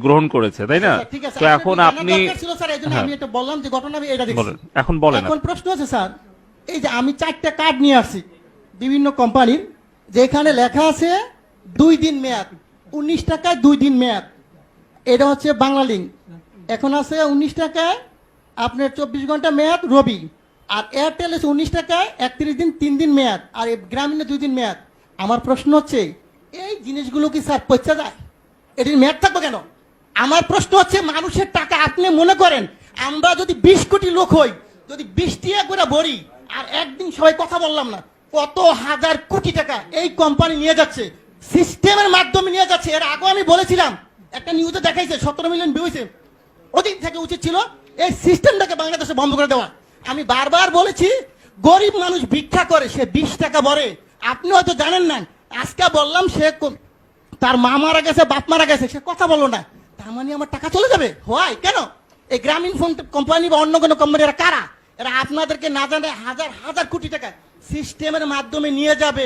গ্রহণ করেছে, তাই না? ঠিক আছে, তো এখন আপনি আমি এটা বললাম যে ঘটনা আমি এটা দেখছি। এখন বলেন। এখন প্রশ্ন আছে স্যার, এই যে আমি 4টা কার্ড নিয়ে আসছি বিভিন্ন কোম্পানির, যেখানে লেখা আছে 2 দিন মেয়াদ, 19 টাকায় 2 দিন মেয়াদ। এটা হচ্ছে বাংলা লিঙ্ক। এখন আছে 19 টাকায় আপনার 24 ঘন্টা মেয়াদ রবি, আর এয়ারটেল আছে 19 টাকায় 31 দিন 3 দিন মেয়াদ, আর গ্রামীণে 2 দিন মেয়াদ। আমার প্রশ্ন হচ্ছে এই জিনিসগুলো কি স্যার পচা যায়? এটির মেয়াদ থাকবে কেন? আমার প্রশ্ন হচ্ছে মানুষের টাকা আপনি মনে করেন আমরা যদি 20 কোটি লোক হই, যদি 20 টাকা করে ভরি, আর একদিন সবাই কথা বললাম না, কত হাজার কোটি টাকা এই কোম্পানি নিয়ে যাচ্ছে, সিস্টেমের মাধ্যমে নিয়ে যাচ্ছে। এর আগে আমি বলেছিলাম, একটা নিউজে দেখাইছে 17 মিলিয়ন ভিউ হয়েছে। ওদিন থেকে উচিত ছিল এই সিস্টেমটাকে বাংলাদেশে বন্ধ করে দেওয়া। আমি বারবার বলেছি গরিব মানুষ ভিক্ষা করে, সে 20 টাকা ভরে। আপনি হয়তো জানেন না, আজকে বললাম সে তার মা মারা গেছে, বাপ মারা গেছে, সে কথা বললো না, তার মানে আমার টাকা চলে যাবে? হয় কেন? এই গ্রামীণ ফোন কোম্পানি বা অন্য কোনো কোম্পানি এরা কারা? এরা আপনাদেরকে না জানে হাজার হাজার কোটি টাকা সিস্টেমের মাধ্যমে নিয়ে যাবে।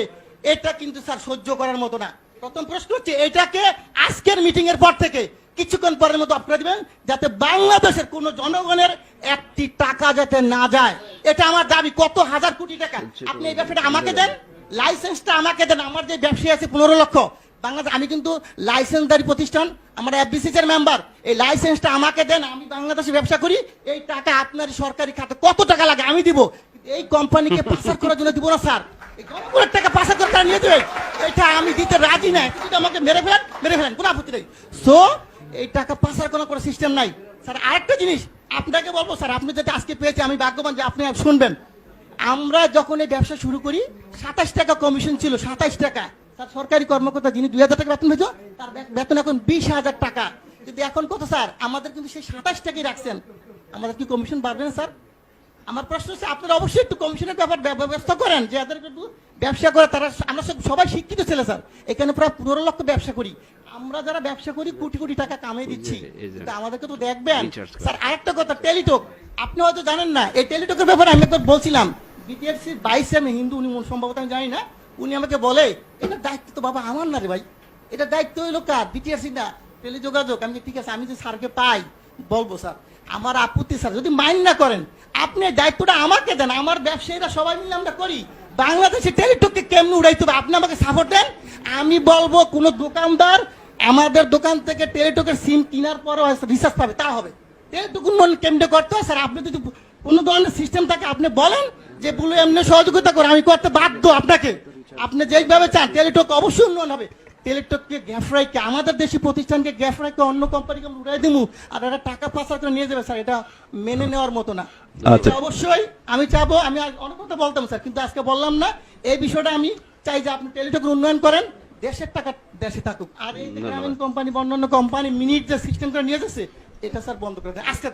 এটা কিন্তু স্যার সহ্য করার মতো না। প্রথম প্রশ্ন হচ্ছে এটাকে আজকের মিটিং এর পর থেকে কিছুক্ষণ পরের মতো আপনারা দিবেন, যাতে বাংলাদেশের কোন জনগণের একটি টাকা যাতে না যায়। এটা আমার দাবি। কত হাজার কোটি টাকা আপনি এই ব্যবসাটা আমাকে দেন, লাইসেন্সটা আমাকে দেন। আমার যে ব্যবসায়ী আছে 15 লক্ষ বাংলাদেশ, আমি কিন্তু লাইসেন্সদারি প্রতিষ্ঠান, আমরা এফবিসিসি এর মেম্বার। এই লাইসেন্সটা আমাকে দেন, আমি বাংলাদেশে ব্যবসা করি। এই টাকা আপনার সরকারি খাতে কত টাকা লাগে আমি দিব, এই কোম্পানিকে পাচার করার জন্য দিব না স্যার। এই জনগণের টাকা পাচার করে তারা নিয়ে দেবে, এটা আমি দিতে রাজি নাই। যদি আমাকে মেরে ফেলেন কোনো আপত্তি নেই। সো এই টাকা পাচার করার কোনো সিস্টেম নাই স্যার। আরেকটা জিনিস আপনাকে বলবো স্যার, আপনি যেটা আজকে পেয়েছে আমি ভাগ্যবান যে আপনি শুনবেন। আমরা যখন এই ব্যবসা শুরু করি 27 টাকা কমিশন ছিল, 27 টাকা। স্যার সরকারি কর্মকর্তা যিনি 2000 টাকা বেতন পেত, তার বেতন এখন 20,000 টাকা। কিন্তু এখন কত স্যার? আমাদের কিন্তু সেই 27 টাকাই রাখছেন। আমাদের কি কমিশন বাড়বে না স্যার? আমার প্রশ্ন হচ্ছে আপনারা অবশ্যই একটু কমিশনের ব্যাপার ব্যবস্থা করেন, যে এদের একটু ব্যবসা করে তারা। আমরা সবাই শিক্ষিত ছেলে স্যার, এখানে প্রায় 15 লক্ষ ব্যবসা করি। আমরা যারা ব্যবসা করি কোটি কোটি টাকা কামিয়ে দিচ্ছি, আমাদেরকে তো দেখবেন স্যার। আরেকটা কথা, টেলিটক আপনি হয়তো জানেন না। এই টেলিটকের ব্যাপারে আমি একবার বলছিলাম, বিটিআরসি 22 আমি হিন্দু, উনি সম্ভবত আমি জানি না, উনি আমাকে বলে এটা দায়িত্ব তো বাবা আমার না রে ভাই, এটা দায়িত্ব হইলো কার? বিটিআরসি না, টেলিযোগাযোগ। আমি ঠিক আছে, আমি যে স্যারকে পাই বলবো স্যার, আমার আপত্তি স্যার যদি মাইন্ড না করেন, আপনি দায়িত্বটা আমাকে দেন। আমার ব্যবসায়ীরা সবাই মিলে আমরা করি। বাংলাদেশে টেলিটককে কেমনে উড়াইতে হবে আপনি আমাকে সাপোর্ট দেন। আমি বলবো কোন দোকানদার আমাদের দোকান থেকে টেলিটকের সিম কেনার পরও রিচার্জ পাবে, তা হবে। টেলিটক কেমনে করতে হয় স্যার? আপনি যদি কোনো ধরনের সিস্টেম থাকে আপনি বলেন যে বলে এমনি সহযোগিতা করে, আমি করতে বাধ্য আপনাকে। আপনি যেইভাবে চান টেলিটক অবশ্যই উন্নয়ন হবে। টেলিটককে গ্যাফরাইকে, আমাদের দেশি প্রতিষ্ঠানকে গ্যাফরাইকে অন্য কোম্পানিকে উড়াই দিব, আর এটা টাকা পাচার করে নিয়ে যাবে স্যার, এটা মেনে নেওয়ার মতো না। অবশ্যই আমি চাবো, আমি অনেক কথা বলতাম স্যার, কিন্তু আজকে বললাম না। এই বিষয়টা আমি চাই যে আপনি টেলিটকের উন্নয়ন করেন, দেশের টাকা দেশে থাকুক। আর এই গ্রামীণ কোম্পানি বা অন্যান্য কোম্পানি মিনিট যে সিস্টেম করে নিয়ে যাচ্ছে, এটা স্যার বন্ধ করে দেন আজকে থেকে।